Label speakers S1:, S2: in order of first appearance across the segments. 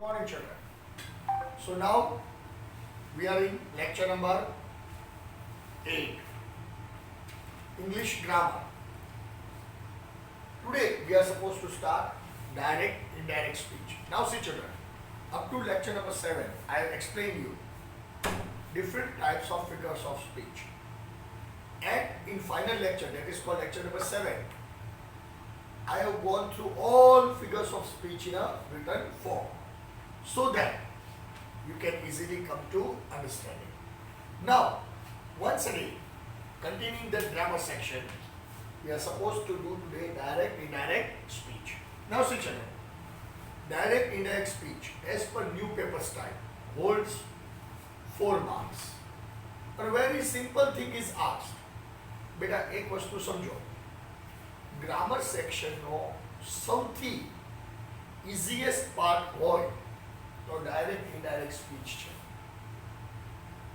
S1: Morning children. So now we are in lecture number 8, English grammar. Today we are supposed to start direct indirect speech. Now see children, up to lecture number 7 I have explained you different types of figures of speech, and in final lecture, that is called lecture number 7, I have gone through all figures of speech in a written form, so that you can easily come to understanding. Now, once again, continuing the grammar section, we are supposed to do today direct indirect speech. Now see children, direct indirect speech as per new paper style holds 4 marks. A very simple thing is asked. बेटा एक वस्तु समझो, grammar section નો સૌથી easiest part હોય તો direct indirect speech છે.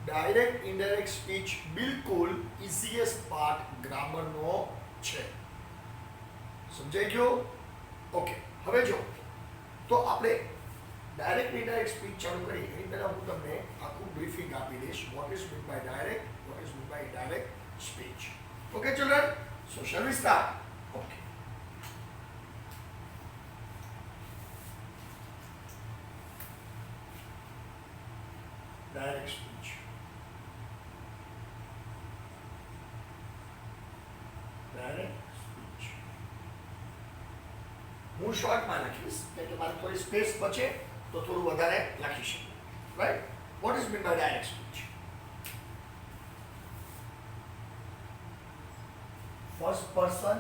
S1: Direct indirect speech બિલકુલ easiest part grammar નો છે. સમજાઈ ગયો? ઓકે, હવે જો તો આપણે ડાયરેક્ટ ઇનડાયરેક્ટ સ્પીચ ચાલુ કરી એની પહેલા હું તમને આખું બ્રીફિંગ આપી દઈશ. What is mean by direct, what is mean by indirect speech. Okay children, so shall we start? Okay. Direct speech. Direct speech. હું શોર્ટમાં લખીશ એટલે મારે થોડી સ્પેસ બચે તો થોડું વધારે લખી શકું. Right? What is mean by direct speech? first person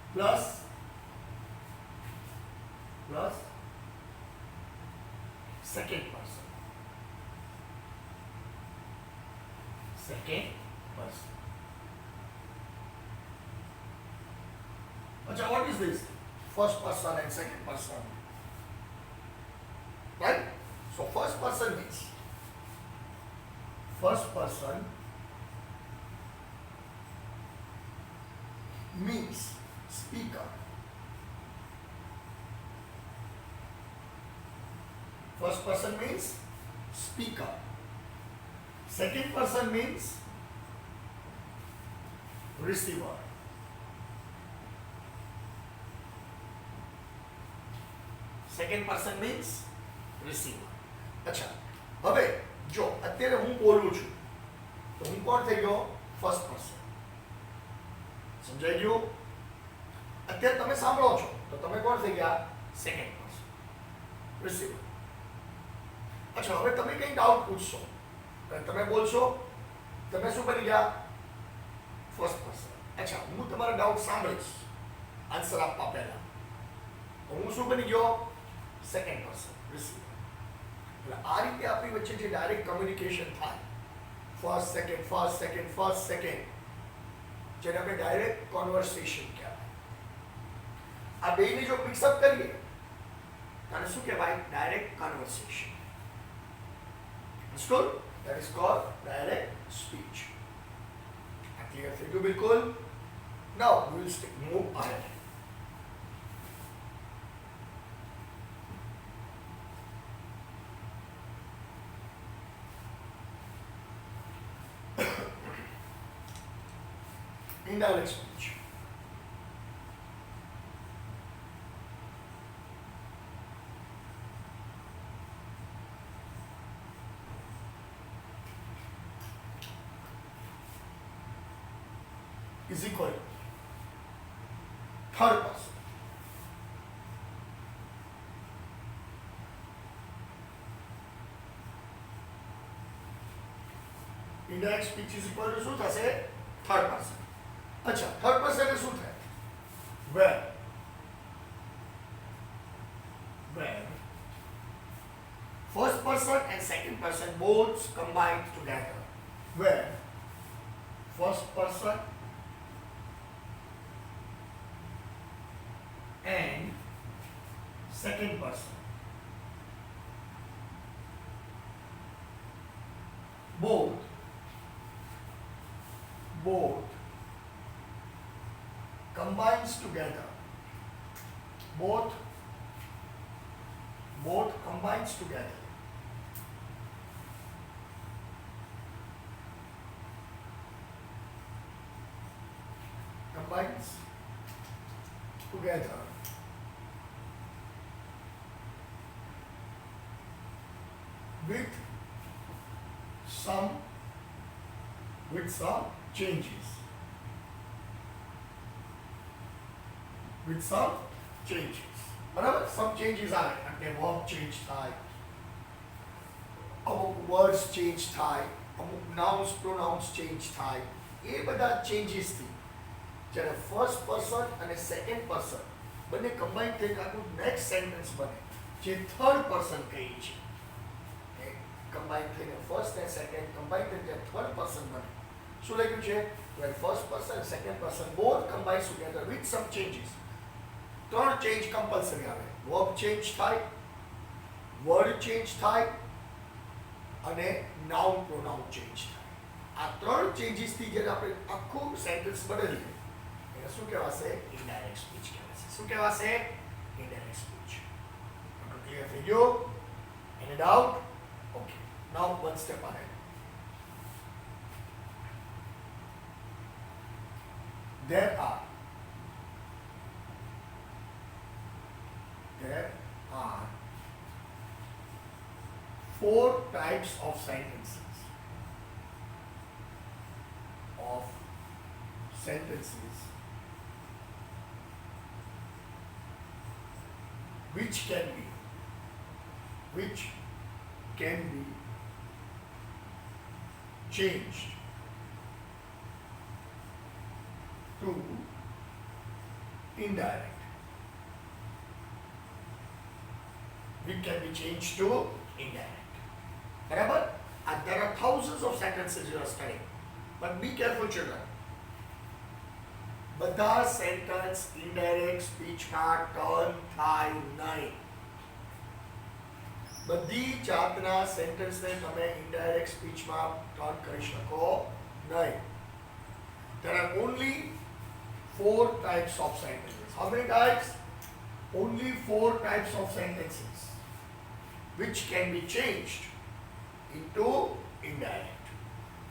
S1: plus second person. Acha, what is this? First person and second person. Right? So first person means speaker. First person means speaker. Second person means receiver. Second person means receiver. अच्छा, હવે જો અત્યારે હું બોલું છું તો હું કોણ થઈ ગયો? First person. સમજાઈ ગયું? અત્યારે તમે સાંભળો છો તો તમે કોણ થઈ ગયા? Second person, receiver. અચ્છા, હવે તમે કંઈ ડાઉટ પૂછશો, તમે બોલશો, તમે શું બની ગયા? First person. અચ્છા, હું તમારા ડાઉટ સાંભળીશ આન્સર આપવા પહેલા, તો હું શું બની ગયો? Second person, receiver. આ રીતે આપણી વચ્ચે જે ડાયરેક્ટ કમ્યુનિકેશન થાય, ફર્સ્ટ સેકન્ડ, જેને આપણે ડાયરેક્ટ કોન્વર્સેશન કહેવાય. આ બેને જો મિક્સઅપ કરીએ ત્યારે શું કહેવાય? Direct conversation. Understood? That is called direct speech. આ ક્લિયર થઈ ગયું બિલકુલ? Now we will move ahead. Indirect speech. Is equal to third person. Indirect speech is equal to શું થશે? third person. अच्छा, थर्ड पर्सन में શું થાય? where first person and second person both combined together, where first person and second person both both combines together, both combines together, combines together with some changes, with some changes, બરાબર. some changes આવે એટલે verb change થાય, અમુક words change થાય, અમુક nouns pronouns change થાય. એ બધા changes થી જ્યારે ફર્સ્ટ પર્સન અને સેકન્ડ પર્સન બંને કમ્બાઈન થઈને આખું નેક્સ્ટ સેન્ટેન્સ બને, જે થર્ડ પર્સન કહી છે. કમ્બાઈન થઈને ફર્સ્ટ અને સેકન્ડ કમ્બાઈન થઈને થર્ડ પર્સન બને. શું લખ્યું છે? when first person and second person both combines together with some changes. ત્રણ ચેન્જ કમ્પલસરી આવે. વર્બ ચેન્જ થાય, વર્ડ ચેન્જ થાય અને નાઉન પ્રોનાઉન ચેન્જ થાય. આ ત્રણ ચેન્જીસ થી જ્યારે આપણે આખું સેન્ટેન્સ બદલીએ એને શું કહેવાશે? ઇનડાયરેક્ટ સ્પીચ કહેવાશે. શું કહેવાશે? Indirect speech. ક્લિયર થઈ ગયું? એની doubt? Okay. Now one step ahead. There are four types of sentences which can be changed to indirect. It can be changed to indirect. Barabar? And there are thousands of sentences you are studying. But be careful, children. બધા sentence indirect સ્પીચમાં turn થાય નહીં. બધી જાતના સેન્ટેન્સને તમે indirect સ્પીચમાં turn કરી શકો નહીં. There are only four types of sentences. How many types? Only four types of sentences which can be changed into indirect.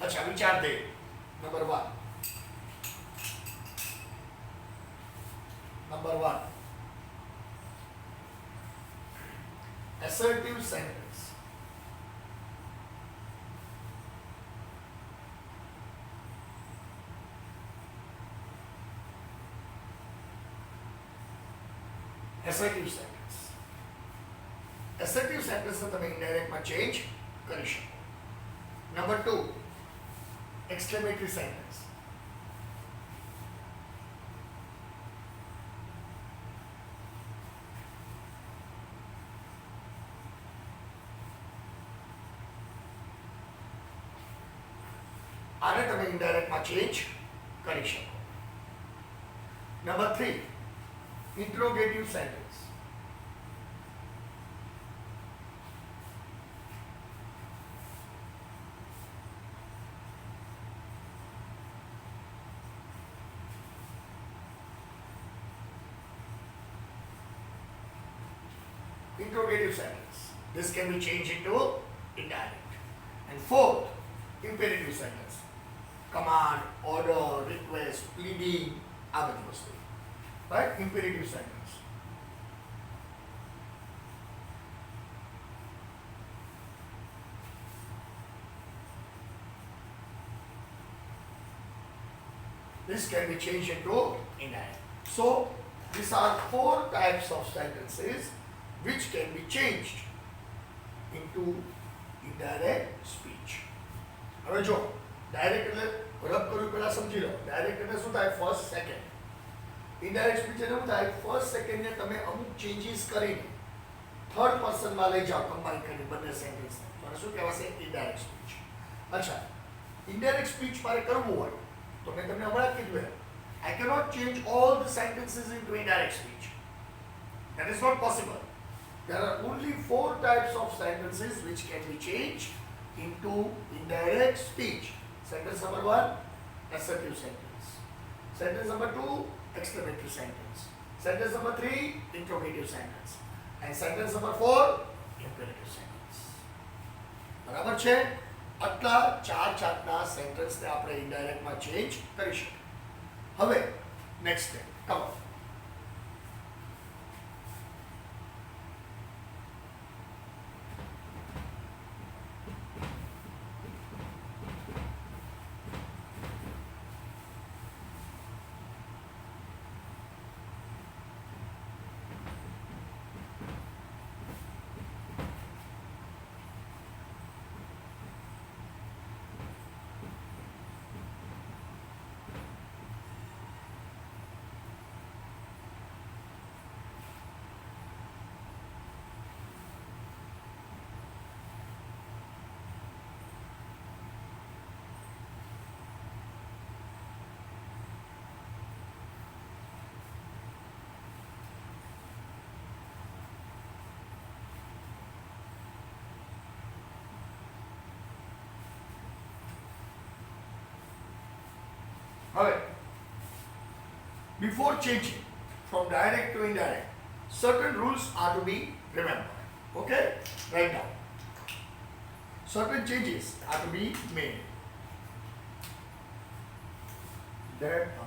S1: अच्छा विचार दे. Number one. Assertive sentence. Assertive sentence. Assertive sentence ને તમે ઇનડાયરેક્ટમાં change કરી શકો. Number 2, exclamatory sentence. આને તમે ઇનડાયરેક્ટમાં change કરી શકો. Number 3, interrogative sentence. Interrogative sentence. This can be changed into indirect. And 4th, imperative sentence. Command, order, request, pleading, આ બધી વસ્તુ. Right? Imperative sentence. This can be changed into indirect. So, these are four types of sentences which can be changed into indirect speech. હવે જો direct એટલે rub કર્યું પહેલા સમજી લો. Direct એટલે શું થાય? First second. ઇનડાયરેક્ટ સ્પીચ એટલે શું થાય? ફર્સ્ટ સેકન્ડને તમે અમુક ચેન્જીસ કરીને થર્ડ પર્સનમાં લઈ જાઓ, કમ્બાઈન કરીને બંને સેન્ટેન્સને, તો શું કહેવાશે? Indirect speech. અચ્છા, ઇનડાયરેક્ટ સ્પીચ મારે કરવું હોય તો મેં તમને હમણાં કીધું એમ, I cannot change all the sentences into indirect speech. That is not possible. There are only four types of sentences which can be changed into indirect speech. Sentence number 1, assertive sentence. Sentence number 2, exclamatory sentence. Sentence number 3, interrogative sentence. And sentence number 4, imperative sentence. બરાબર છે? આટલા ચાર જાતના સેન્ટેન્સને આપણે ઇનડાયરેક્ટમાં change કરી શકીએ. હવે next step, come on. હવે before changing from direct to indirect, certain rules are to be remembered. Okay, write down. Certain changes are to be made. There are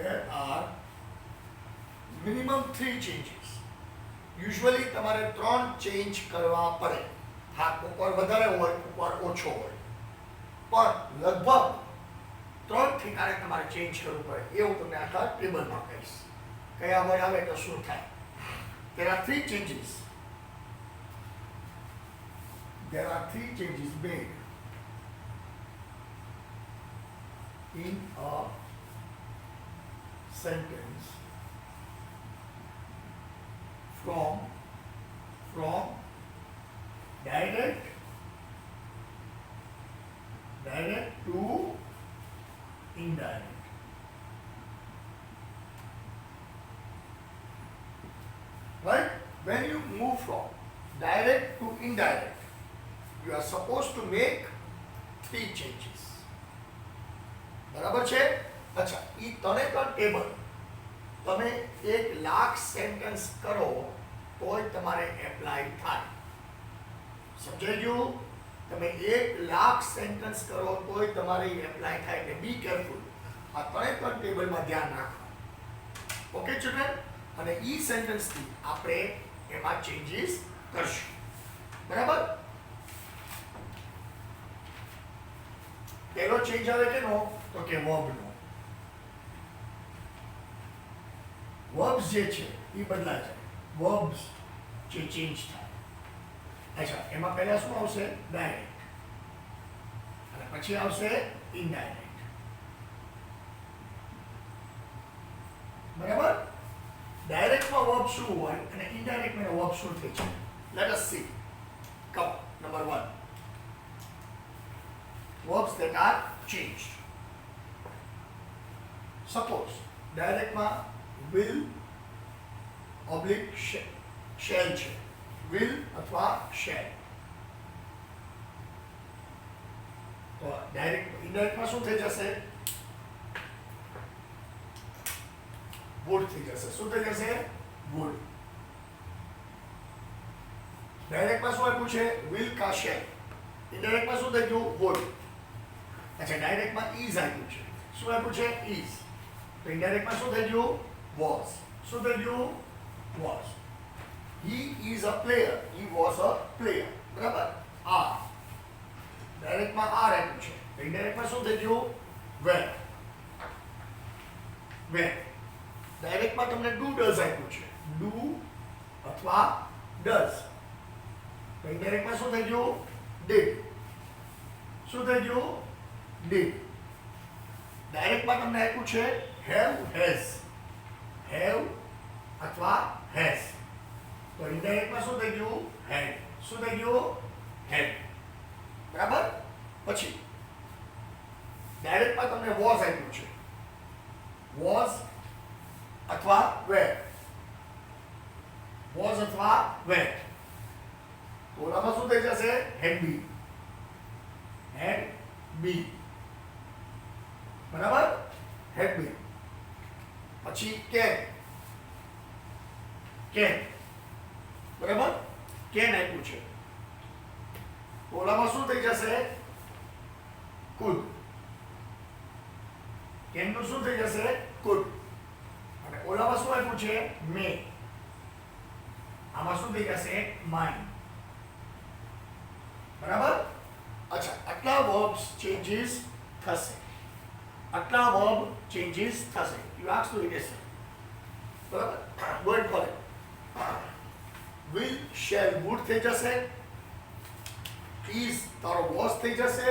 S1: there are minimum 3 changes. Usually તમારે 3 change કરવા પડે. હા, કોકવાર વધારે હોય, કોકવાર ઓછો હોય, પણ લગભગ 3 ઠેકાણે તમારે ચેન્જ કરવું પડે. એ હું તમને આખા ટેબલમાં કહીશ. કયા વર્ડ આવે તો શું થાય. There are 3 changes. There are 3 changes made in a sentence from direct to indirect. Right? When you move from direct to indirect, you are supposed to make 3 changes. બરાબર છે? અચ્છા, એ તને પણ ટેબલ તમે 1,00,000 સેન્ટેન્સ કરો તોય તમારે એપ્લાય થાય. સમજાઈ ગયું? તમે 1,00,000 સેન્ટેન્સ કરો તોય તમારે એપ્લાય થાય. એટલે બી કેરફુલ. આ ત્રણે પણ ટેબલમાં ધ્યાન રાખો. Okay children? અને ઈ સેન્ટેન્સથી આપણે એમાં ચેન્જીસ કરશું. બરાબર? પહેલો ચેન્જ આવે કેનો? તો કે વર્બનો. વર્બ્સ જે છે એ બદલાય જાય. વર્બ્સ જે ચેન્જ થાય. અચ્છા, એમાં પહેલા શું આવશે? ડાયરેક્ટ. અને પછી આવશે ઇનડાયરેક્ટ. બરાબર? ડાયરેક્ટમાં વર્બ શું હોય અને ઇનડાયરેક્ટમાં વર્બ શું થઈ છે? Let us see. Come, number 1. Verbs that are changed. Suppose ડાયરેક્ટમાં will oblique shall છે. will અથવા shall. તો ડાયરેક્ટ ઇનડાયરેક્ટમાં શું થઈ જશે? would થઈ જશે. શું થઈ જશે? would. ડાયરેક્ટમાં શું આપ્યું છે? will કા shall. ઇનડાયરેક્ટમાં શું થઈ ગયું? would. अच्छा, डायरेक्ट में is आयु छे. શું આપ્યું છે? is. તો ઇનડાયરેક્ટ માં શું થઈ ગયું? was. શું થઈ ગયું? was. He is a player. He was a player. બરાબર? are. ડાયરેક્ટ માં are આપ્યું છે. તો ઇનડાયરેક્ટ માં શું થઈ ગયું? were. were. ડાયરેક્ટ માં તમને do does આપ્યું છે. do અથવા does. તો ઇનડાયરેક્ટ માં શું થઈ ગયું? did. શું થઈ ગયું? did. ડાયરેક્ટમાં તમને આપ્યું છે હેવ હેઝ, હેવ અથવા હેઝ. તો ઇનડાયરેક્ટમાં શું થઈ ગયું? હેડ. શું થઈ ગયું? હેડ. બરાબર. પછી ડાયરેક્ટમાં તમને વોઝ આપ્યું છે, વોઝ અથવા વેર, વોઝ અથવા વેર. તો ઓલામાં શું થઈ જશે? હેડ બી, હેડ બી. બરાબર. હેડ બી. પછી કેન, કેન. બરાબર. કેન આપ્યું છે, ઓલામાં શું થઈ જશે? કુડ. કેન નું શું થઈ જશે? કુડ. અને ઓલામાં શું આપ્યું છે? મે. આમાં શું થઈ જશે? માઇન્ડ. બરાબર. અચ્છા, આટલા વર્બ્સ ચેન્જીસ થશે, આટલા વર્બ ચેન્જીસ થશે. You ask to it. બરાબર. Word for will, shall, would થઈ જશે, is તારો was થઈ જશે,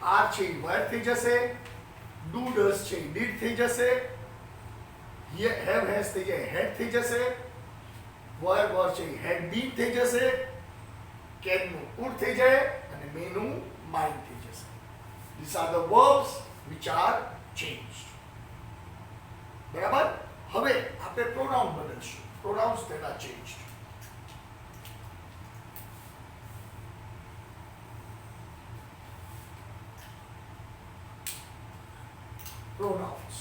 S1: are છે were થઈ જશે, do does છે did થઈ જશે, have has થઈ જાય had થઈ જશે, were છે had been થઈ જશે, can નું could થઈ જાય અને may નું might થઈ જશે. These are the verbs which are changed. બરાબર. હવે આપણે pronoun બદલશું. Pronouns that are changed. Pronouns.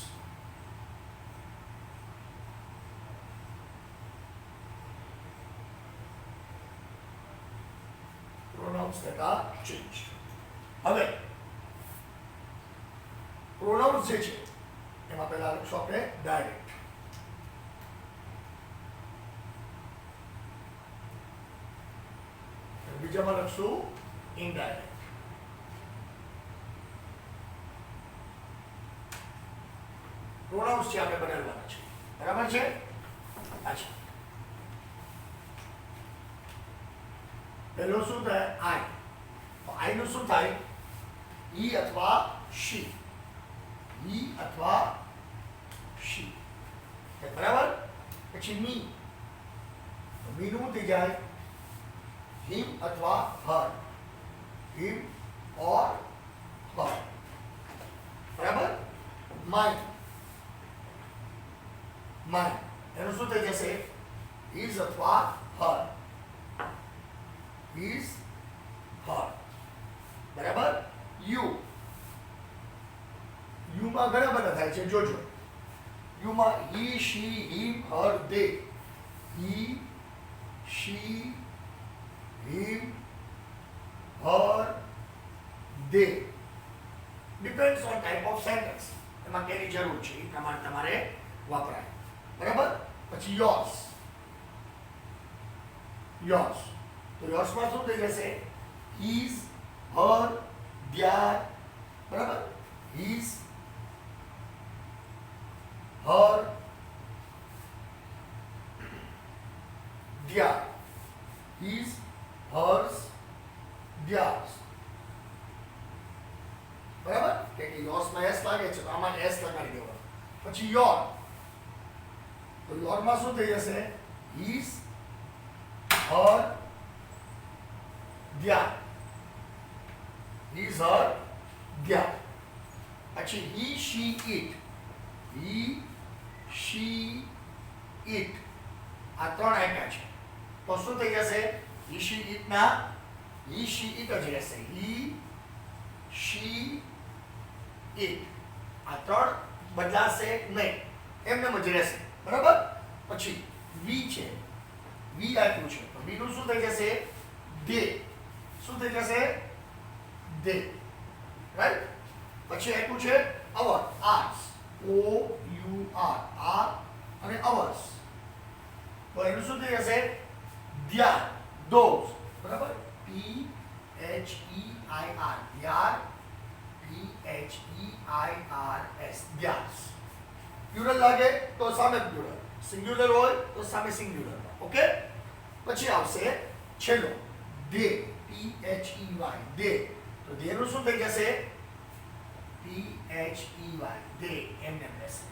S1: Pronouns that are changed. હવે pronouns જે છે એમાં પહેલા લખશું આપણે ડાયરેક્ટ. બીજામાં લખશું ઇનડાયરેક્ટ. પ્રોનાઉન્સ છે આપણે બદલવાના છે. બરાબર છે. અચ્છા, પહેલો શું થાય? આઈ. તો આઈ નું શું થાય? ઈ અથવા શી, ઈ અથવા શી. બરાબર. પછી મી, મી નું થઈ જાય him અથવા her, him or her. બરાબર. mine, mine એનું શું થઈ જશે? his અથવા her, his her. બરાબર. you, you માં ઘણા બધા થાય છે, જોજો. you માં he, she, him, her, they, he, she, him, her, they. Depends on type of sentence. એમાં કેની જરૂર છે એ પ્રમાણે તમારે વાપરાય. બરાબર. પછી yours, yours. તો yours માં શું થઈ જશે? his, her, their. બરાબર. his, her, their. his, hers, theirs. બરાબર. કે યોર્સ માં એસ લાગે છે તો આમાં એસ લગાડી દેવાનો. પછી યોર, તો યોર માં શું થઈ જશે? his, her, their. his, her, their. પછી he, she, it, he, she, it. આ ત્રણ આપ્યા છે તો શું થઈ જશે? he, she, it ના he, she, it જ રહેશે. he, she, it. આ ત્રણ બદલાશે નહીં, એમને જ રહેશે. બરાબર. પછી we છે, we આપ્યું છે તો we નું શું થઈ જશે? they. શું થઈ જશે? they. રાઈટ. પછી આપ્યું છે our, ours, o u r, r અને ours. તો એનું શું થઈ જશે? their, those. બરાબર. p h e i r, their, p h e i r s, theirs. Plural લાગે તો સામે પ્લુરલ, સિંગ્યુલર હોય તો સામે સિંગ્યુલર. ઓકે. પછી આવશે છેલ્લો they, p h e y, they. તો they નું શું થઈ જશે? THEY they એમને રહેશે.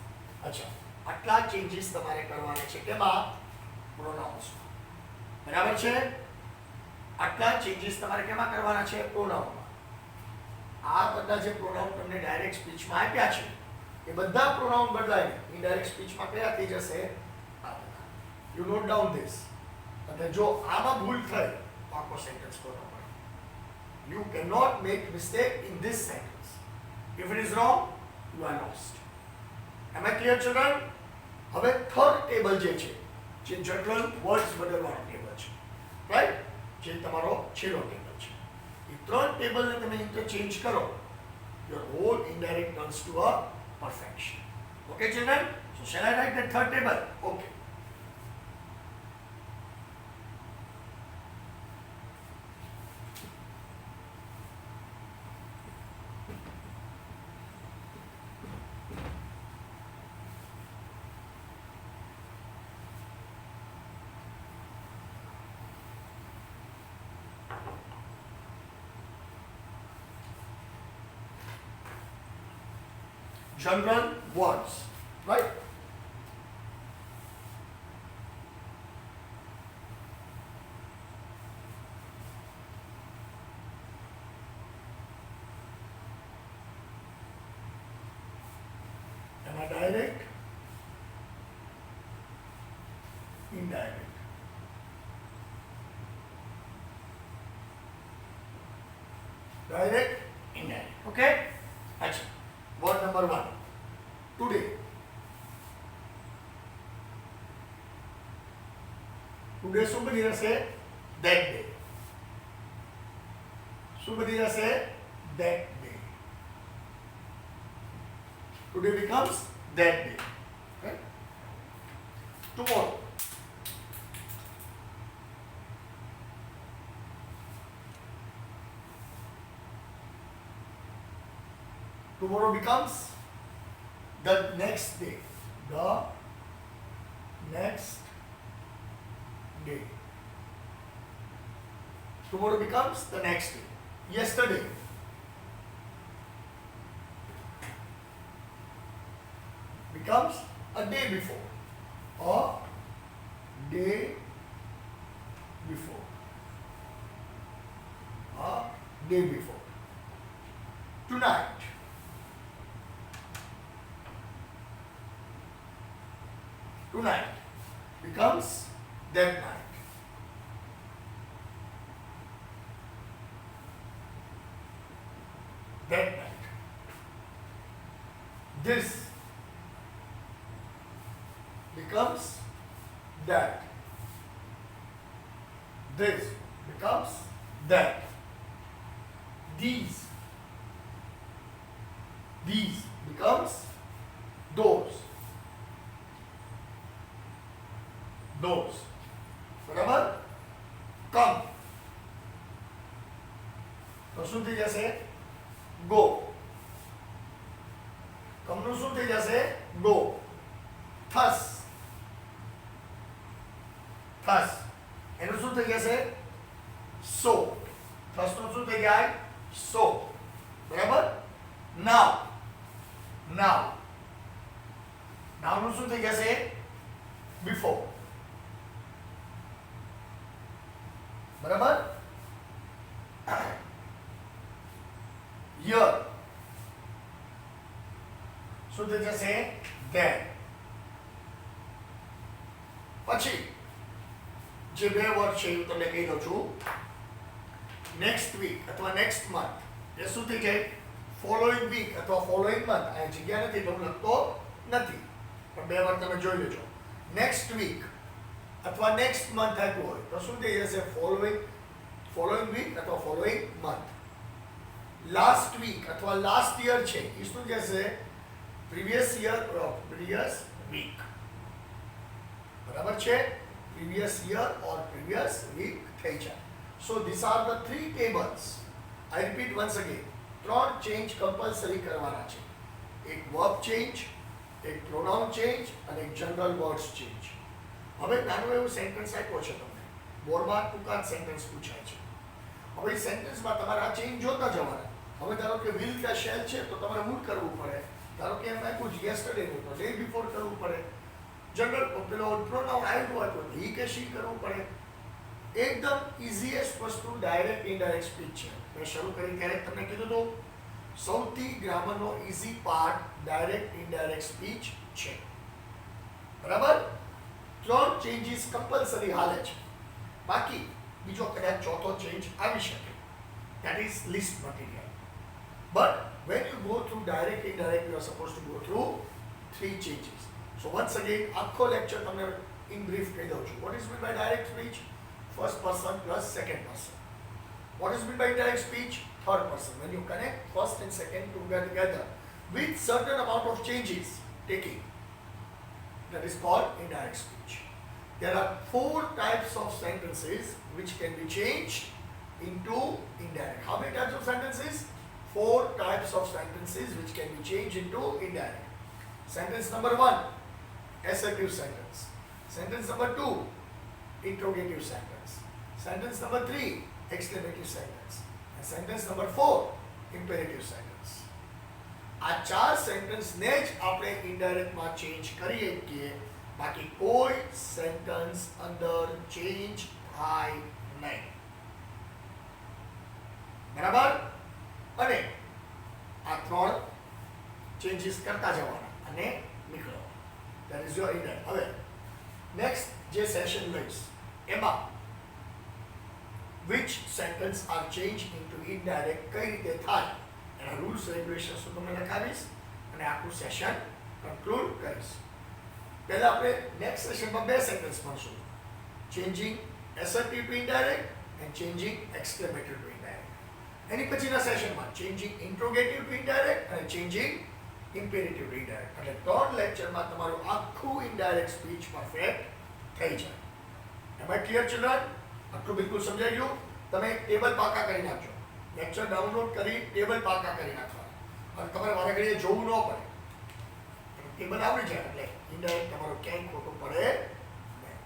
S1: અચ્છા, આટલા ચેન્જીસ તમારે કરવાના છે કેમાં? પ્રોનાઉન્સમાં. બરાબર છે? આટલા ચેન્જીસ તમારે કેમાં કરવાના છે? પ્રોનાઉનમાં. આ બધા જે પ્રોનાઉન તમને ડાયરેક્ટ સ્પીચમાં આપ્યા છે એ બધા પ્રોનાઉન બદલાઈને ઇનડાયરેક્ટ સ્પીચમાં કયા થઈ જશે? આ બધા. You note down this. અને જો આમાં ભૂલ થઈ તો આખો સેન્ટેન્સ ખોટો પડે. You cannot make mistake in this sentence. If it is wrong, you are lost. Am I clear, children? હવે થર્ડ ટેબલ જે છે, જે જનરલ વર્ડ્સ બદલવાનો ટેબલ છે, રાઈટ? જે તમારો છેલ્લો ટેબલ છે. એ ત્રણ ટેબલને તમે ઇન્ટરચેન્જ કરો, your whole indirect turns to a perfection. Okay, children? So shall I write the third table? Okay. General words, right? Am I direct? Indirect. Direct, indirect. Okay? Action. Word number 1. Today. Today શું બની રહેશે? That day. શું બની રહેશે? That day. Today becomes that day. Okay? Tomorrow. Tomorrow becomes the next day. The next day. Tomorrow becomes the next day. Yesterday. Becomes a day before. A day before. A day before. Tonight. Tonight becomes that night. That night. This becomes that. This becomes that. These becomes those. Those. બરાબર? Come. તો શું થઈ જશે? Go. Come નું શું થઈ જશે? Go. Thus. Thus. એનું શું થઈ જશે? So. Thus નું શું થઈ જાય? So. બરાબર? Now. Now. Now નું શું થઈ જશે? Before. બરાબર? Here. શું થઈ જશે? There. પછી જે બે વર્ડ છે હું તમને કહી દઉં છું. નેક્સ્ટ વીક અથવા નેક્સ્ટ મંથ એ શું થઈ જાય? ફોલોઈંગ વીક અથવા ફોલોઈંગ મંથ. આ જગ્યા નથી તો હું લખતો નથી, પણ બે વાર તમે જોઈ લેજો. નેક્સ્ટ વીક અથવા નેક્સ્ટ મંથ આપ્યું હોય તો શું થઈ જશે? ફોલોઈંગ વીક અથવા ફોલોઈંગ મંથ. લાસ્ટ વીક અથવા લાસ્ટ યર છે એ શું જશે? Previous year or previous week. બરાબર છે? Previous year or previous week થઈ જાય. So this are the three tables. I repeat once again. ત્રણ ચેન્જ કમ્પલસરી કરવાના છે. એક વર્બ ચેન્જ, એક પ્રોનાઉન ચેન્જ અને એક જનરલ વર્ડ્સ ચેન્જ. હવે નાનું એવું સેન્ટેન્સ આપ્યો છે તમને. બોર્ડમાં ટૂંકા સેન્ટેન્સ પૂછાય છે. હવે એ સેન્ટેન્સમાં તમારે આ ચેન્જ જોતા જવાના. હવે ધારો કે will કે shall છે તો તમારે would કરવું પડે. ધારો કે એમ આપ્યું છે yesterday નું તો day before કરવું પડે. જનરલ પેલો પ્રોનાઉન આવ્યું હોય તો he કે she કરવું પડે. એકદમ ઇઝીએસ્ટ વસ્તુ ડાયરેક્ટ ઇનડાયરેક્ટ સ્પીચ છે. મેં શરૂ કરી ત્યારે તમને કીધું હતું સૌથી ગ્રામરનો easy part direct indirect speech છે. બરાબર? 3 ચેન્જીસ કમ્પલસરી હાલે છે. બાકી બીજો કદાચ ચોથો ચેન્જ આવી શકે. That is least material. But when you go through direct indirect, you are supposed to go through 3 changes. So once again, આખો lecture તમને in brief કહી દઉં છું. What is meant by direct speech? First person plus second person. What is meant by indirect speech? Third person. When you connect first and second together with certain amount of changes taking, that is called indirect speech. There are 4 types of sentences which can be changed into indirect. How many types of sentences? 4 types of sentences which can be changed into indirect. Sentence number 1, assertive sentence. Sentence number 2, interrogative sentence. Sentence number 3, exclamative sentence. And sentence number 4, imperative sentence. આ 4 sentence ને જ આપણે indirect માં change કરીએ કે બાકી કોઈ sentence અંદર ચેન્જ થાય નહીં. બરાબર? અને આ 3 ચેન્જીસ કરતા જવાના અને નીકળવા. That is your indirect. હવે નેક્સ્ટ જે સેશન લઈશ એમાં which sentence are changed into indirect કઈ રીતે થાય એના રૂલ્સ રેગ્યુલેશન્સ તમને લખાવીશ અને આખું સેશન કન્ક્લુડ કરીશ. પહેલા આપણે નેક્સ્ટ સેશનમાં 2 સેન્ટેન્સ ભણશું. Changing assertive to indirect and changing exclamative to indirect. એની પછીના સેશનમાં ચેન્જિંગ interrogative to indirect અને changing imperative to indirect. એટલે 3 લેક્ચરમાં તમારું આખું ઇનડાયરેક્ટ સ્પીચ પરફેક્ટ થઈ જાય. Am I clear children? આટલું બિલકુલ સમજાઈ ગયું? તમે ટેબલ પાકા કરી નાખજો. લેક્ચર ડાઉનલોડ કરી ટેબલ પાકા કરી નાખવા અને તમારે વારે ઘડીએ જોવું ન પડે. ટેબલ આવડી જાય એટલે ઇનડાયરેક્ટ તમારું ક્યાંય ખોટું પડે નહીં.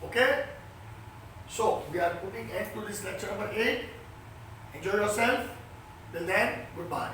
S1: Okay? So we are putting end to this lecture number 8. Enjoy yourself. Till then, goodbye.